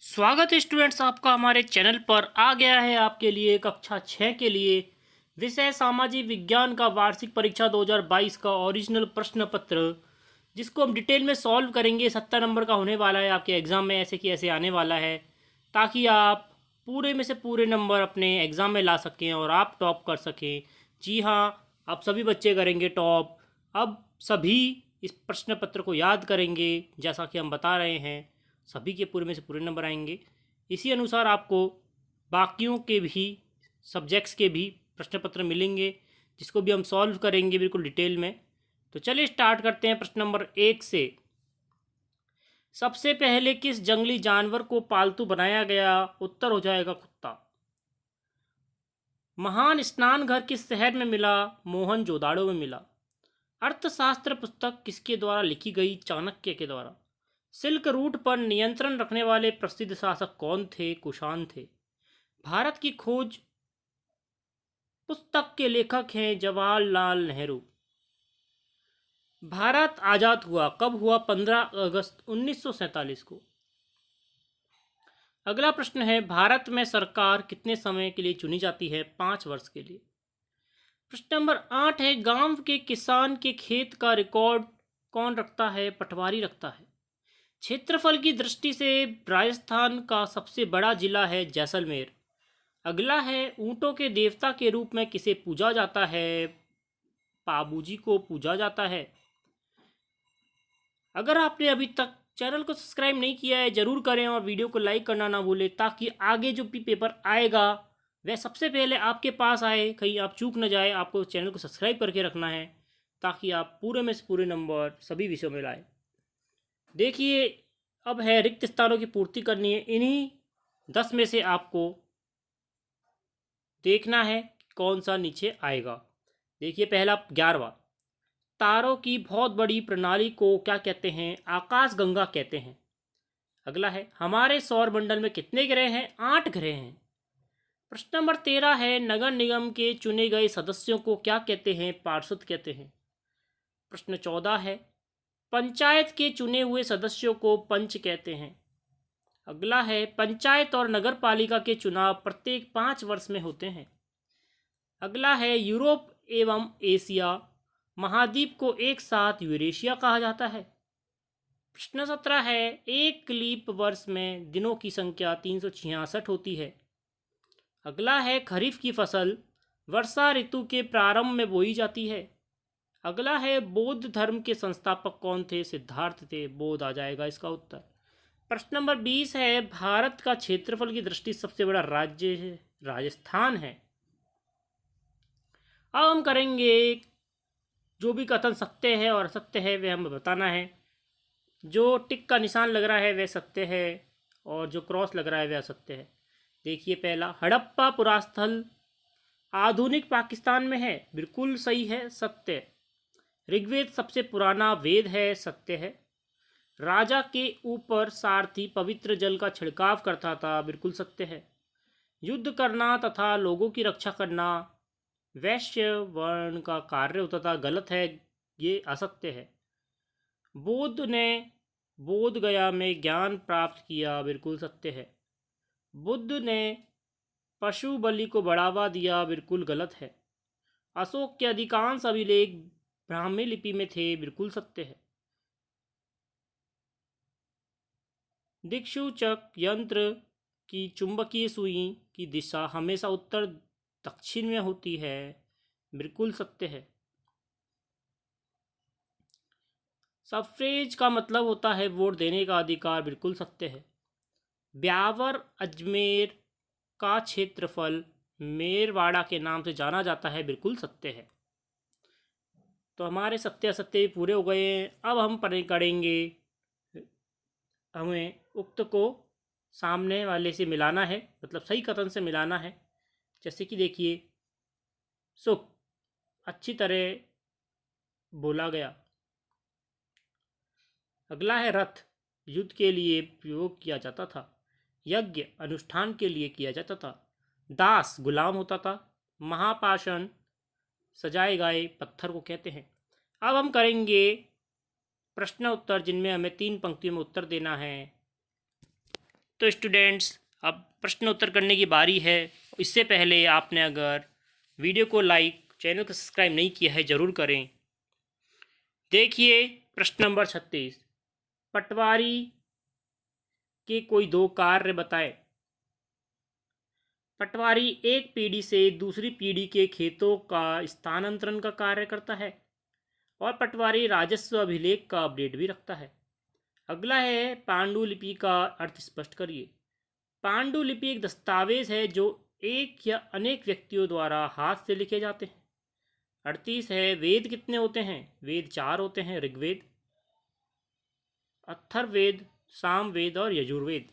स्वागत है स्टूडेंट्स आपका हमारे चैनल पर। आ गया है आपके लिए कक्षा 6 के लिए विषय सामाजिक विज्ञान का वार्षिक परीक्षा 2022 का ओरिजिनल प्रश्न पत्र, जिसको हम डिटेल में सॉल्व करेंगे। 70 नंबर का होने वाला है आपके एग्ज़ाम में, ऐसे कि ऐसे आने वाला है, ताकि आप पूरे में से पूरे नंबर अपने एग्ज़ाम में ला सकें और आप टॉप कर सकें। जी हाँ, आप सभी बच्चे करेंगे टॉप। अब सभी इस प्रश्न पत्र को याद करेंगे, जैसा कि हम बता रहे हैं सभी के पूरे में से पूरे नंबर आएंगे। इसी अनुसार आपको बाकियों के भी सब्जेक्ट्स के भी प्रश्न पत्र मिलेंगे, जिसको भी हम सॉल्व करेंगे बिल्कुल डिटेल में। तो चलिए स्टार्ट करते हैं प्रश्न नंबर 1 से। सबसे पहले किस जंगली जानवर को पालतू बनाया गया? उत्तर हो जाएगा कुत्ता। महान स्नान घर किस शहर में मिला? मोहनजोदाड़ो में मिला। अर्थशास्त्र पुस्तक किसके द्वारा लिखी गई? चाणक्य के द्वारा। सिल्क रूट पर नियंत्रण रखने वाले प्रसिद्ध शासक कौन थे? कुषाण थे। भारत की खोज पुस्तक के लेखक हैं जवाहरलाल नेहरू। भारत आज़ाद हुआ कब हुआ? 15 अगस्त 1947 को। अगला प्रश्न है, भारत में सरकार कितने समय के लिए चुनी जाती है? 5 वर्ष के लिए। प्रश्न नंबर 8 है, गांव के किसान के खेत का रिकॉर्ड कौन रखता है? पटवारी रखता है। क्षेत्रफल की दृष्टि से राजस्थान का सबसे बड़ा जिला है जैसलमेर। अगला है, ऊंटों के देवता के रूप में किसे पूजा जाता है? पाबूजी को पूजा जाता है। अगर आपने अभी तक चैनल को सब्सक्राइब नहीं किया है, ज़रूर करें और वीडियो को लाइक करना ना भूलें, ताकि आगे जो भी पेपर आएगा वह सबसे पहले आपके पास आए, कहीं आप चूक न जाए। आपको चैनल को सब्सक्राइब करके रखना है, ताकि आप पूरे में से पूरे नंबर सभी विषयों में लाए। देखिए, अब है रिक्त स्थानों की पूर्ति करनी है। इन्हीं 10 में से आपको देखना है कौन सा नीचे आएगा। देखिए, पहला 11वां, तारों की बहुत बड़ी प्रणाली को क्या कहते हैं? आकाश गंगा कहते हैं। अगला है, हमारे सौर मंडल में कितने ग्रह हैं? 8 ग्रह हैं। प्रश्न नंबर 13 है, नगर निगम के चुने गए सदस्यों को क्या कहते हैं? पार्षद कहते हैं। प्रश्न 14 है, पंचायत के चुने हुए सदस्यों को पंच कहते हैं। अगला है, पंचायत और नगर पालिका के चुनाव प्रत्येक 5 वर्ष में होते हैं। अगला है, यूरोप एवं एशिया महाद्वीप को एक साथ यूरेशिया कहा जाता है। प्रश्न 17 है, एक लीप वर्ष में दिनों की संख्या 366 होती है। अगला है, खरीफ की फसल वर्षा ऋतु के प्रारंभ में बोई जाती है। अगला है, बौद्ध धर्म के संस्थापक कौन थे? सिद्धार्थ थे। बौद्ध आ जाएगा इसका उत्तर। प्रश्न नंबर 20 है, भारत का क्षेत्रफल की दृष्टि सबसे बड़ा राज्य राजस्थान है। अब हम करेंगे जो भी कथन सत्य है और असत्य है वह हमें बताना है। जो टिक का निशान लग रहा है वह सत्य है, और जो क्रॉस लग रहा है वह असत्य है। देखिए, पहला, हड़प्पा पुरास्थल आधुनिक पाकिस्तान में है। बिल्कुल सही है, सत्य। ऋग्वेद सबसे पुराना वेद है। सत्य है। राजा के ऊपर सारथी पवित्र जल का छिड़काव करता था। बिल्कुल सत्य है। युद्ध करना तथा लोगों की रक्षा करना वैश्य वर्ण का कार्य होता था। गलत है, ये असत्य है। बुद्ध ने बोध गया में ज्ञान प्राप्त किया। बिल्कुल सत्य है। बुद्ध ने पशु बलि को बढ़ावा दिया। बिल्कुल गलत है। अशोक के अधिकांश अभिलेख ब्राह्मी लिपि में थे। बिल्कुल सत्य है। दिक्सूचक यंत्र की चुंबकीय सुई की दिशा हमेशा उत्तर दक्षिण में होती है। बिल्कुल सत्य है। सफरेज का मतलब होता है वोट देने का अधिकार। बिल्कुल सत्य है। ब्यावर अजमेर का क्षेत्रफल मेरवाड़ा के नाम से जाना जाता है। बिल्कुल सत्य है। तो हमारे सत्य असत्य भी पूरे हो गए हैं। अब हम करेंगे, हमें उक्त को सामने वाले से मिलाना है, मतलब सही कथन से मिलाना है। जैसे कि देखिए, सुख अच्छी तरह बोला गया। अगला है, रथ युद्ध के लिए प्रयोग किया जाता था। यज्ञ अनुष्ठान के लिए किया जाता था। दास गुलाम होता था। महापाषण सजाए गए पत्थर को कहते हैं। अब हम करेंगे प्रश्न उत्तर, जिनमें हमें 3 पंक्तियों में उत्तर देना है। तो स्टूडेंट्स अब प्रश्न उत्तर करने की बारी है। इससे पहले आपने अगर वीडियो को लाइक, चैनल को सब्सक्राइब नहीं किया है ज़रूर करें। देखिए प्रश्न नंबर 36, पटवारी के कोई दो कार्य बताए। पटवारी एक पीढ़ी से दूसरी पीढ़ी के खेतों का स्थानांतरण का कार्य करता है और पटवारी राजस्व अभिलेख का अपडेट भी रखता है। अगला है पांडुलिपि का अर्थ स्पष्ट करिए। पांडुलिपि एक दस्तावेज है जो एक या अनेक व्यक्तियों द्वारा हाथ से लिखे जाते हैं। 38 है वेद कितने होते हैं। वेद 4 होते हैं, ऋग्वेद, अथर्ववेद, सामवेद और यजुर्वेद।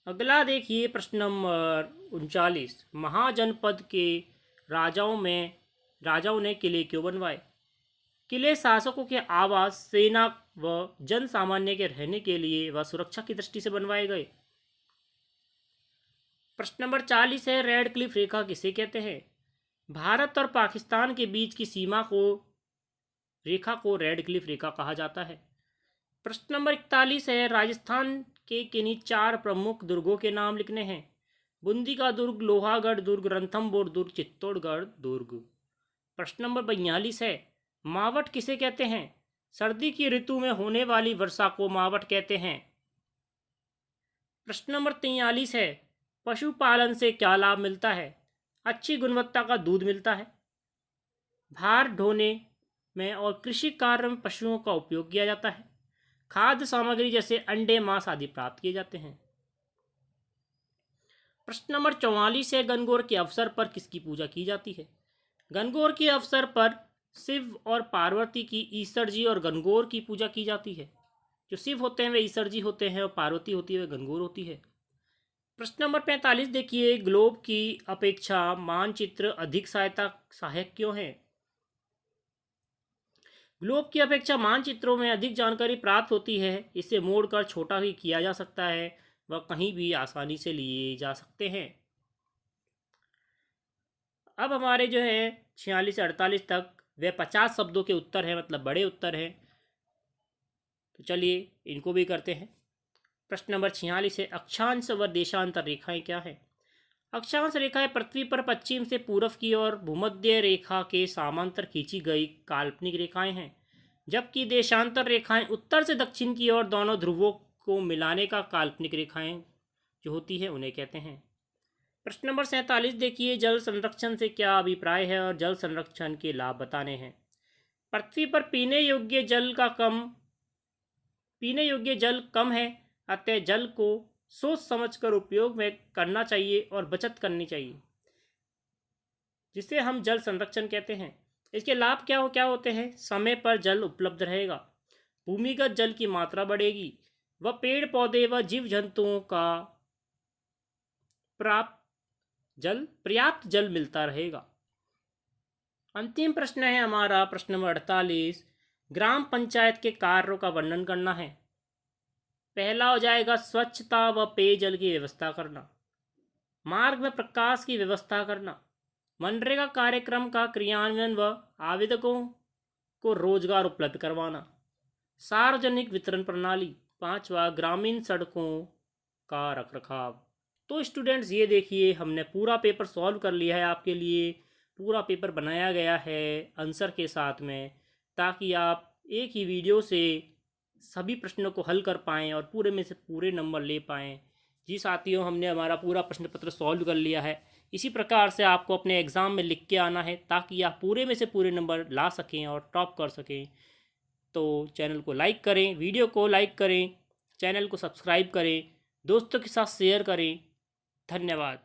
अगला देखिए प्रश्न नंबर 39, महाजनपद के राजाओं ने किले क्यों बनवाए। किले शासकों के आवास, सेना व जन सामान्य के रहने के लिए व सुरक्षा की दृष्टि से बनवाए गए। प्रश्न नंबर 40 है रेड क्लिफ रेखा किसे कहते हैं। भारत और पाकिस्तान के बीच की रेखा को रेड क्लिफ रेखा कहा जाता है। प्रश्न नंबर 41 है राजस्थान के किन्हीं 4 प्रमुख दुर्गों के नाम लिखने हैं। बूंदी का दुर्ग, लोहागढ़ दुर्ग, रणथंभौर दुर्ग, चित्तौड़गढ़ दुर्ग। प्रश्न नंबर 42 है मावट किसे कहते हैं। सर्दी की ऋतु में होने वाली वर्षा को मावट कहते हैं। प्रश्न नंबर 43 है पशुपालन से क्या लाभ मिलता है। अच्छी गुणवत्ता का दूध मिलता है। भार ढोने में और कृषि कार्य में पशुओं का उपयोग किया जाता है। खाद्य सामग्री जैसे अंडे, मांस आदि प्राप्त किए जाते हैं। प्रश्न नंबर 44 है गणगौर के अवसर पर किसकी पूजा की जाती है। गणगौर के अवसर पर शिव और पार्वती की ईसर जी और गणगौर की पूजा की जाती है। जो शिव होते हैं वे ईसर जी होते हैं और पार्वती होती है वे गणगौर होती है। प्रश्न नंबर 45 देखिए ग्लोब की अपेक्षा मानचित्र अधिक सहायक क्यों है। ग्लोब की अपेक्षा मानचित्रों में अधिक जानकारी प्राप्त होती है। इसे मोड़कर छोटा ही किया जा सकता है व कहीं भी आसानी से लिए जा सकते हैं। अब हमारे जो है 46 से 48 तक वे 50 शब्दों के उत्तर हैं, मतलब बड़े उत्तर हैं। तो चलिए इनको भी करते हैं। प्रश्न नंबर 46 है अक्षांश व देशांतर रेखाएं क्या है। अक्षांश रेखाएं पृथ्वी पर पश्चिम से पूर्व की ओर भूमध्य रेखा के समांतर खींची गई काल्पनिक रेखाएं हैं, जबकि देशांतर रेखाएं उत्तर से दक्षिण की ओर दोनों ध्रुवों को मिलाने का काल्पनिक रेखाएं जो होती है उन्हें कहते हैं। प्रश्न नंबर 47 देखिए जल संरक्षण से क्या अभिप्राय है और जल संरक्षण के लाभ बताने हैं। पृथ्वी पर पीने योग्य जल कम है, अतः जल को सोच समझकर उपयोग में करना चाहिए और बचत करनी चाहिए, जिसे हम जल संरक्षण कहते हैं। इसके लाभ क्या होते हैं। समय पर जल उपलब्ध रहेगा, भूमिगत जल की मात्रा बढ़ेगी व पेड़ पौधे व जीव जंतुओं का पर्याप्त जल मिलता रहेगा। अंतिम प्रश्न है हमारा प्रश्न नंबर 48, ग्राम पंचायत के कार्यों का वर्णन करना है। पहला हो जाएगा स्वच्छता व पेयजल की व्यवस्था करना, मार्ग में प्रकाश की व्यवस्था करना, मनरेगा कार्यक्रम का क्रियान्वयन व आवेदकों को रोजगार उपलब्ध करवाना, सार्वजनिक वितरण प्रणाली, 5वां ग्रामीण सड़कों का रखरखाव। तो स्टूडेंट्स ये देखिए हमने पूरा पेपर सॉल्व कर लिया है आपके लिए। पूरा पेपर बनाया गया है आंसर के साथ में, ताकि आप एक ही वीडियो से सभी प्रश्नों को हल कर पाएँ और पूरे में से पूरे नंबर ले पाएँ। जी साथियों, हमने हमारा पूरा प्रश्न पत्र सॉल्व कर लिया है। इसी प्रकार से आपको अपने एग्ज़ाम में लिख के आना है, ताकि आप पूरे में से पूरे नंबर ला सकें और टॉप कर सकें। तो चैनल को लाइक करें, वीडियो को लाइक करें, चैनल को सब्सक्राइब करें, दोस्तों के साथ शेयर करें। धन्यवाद।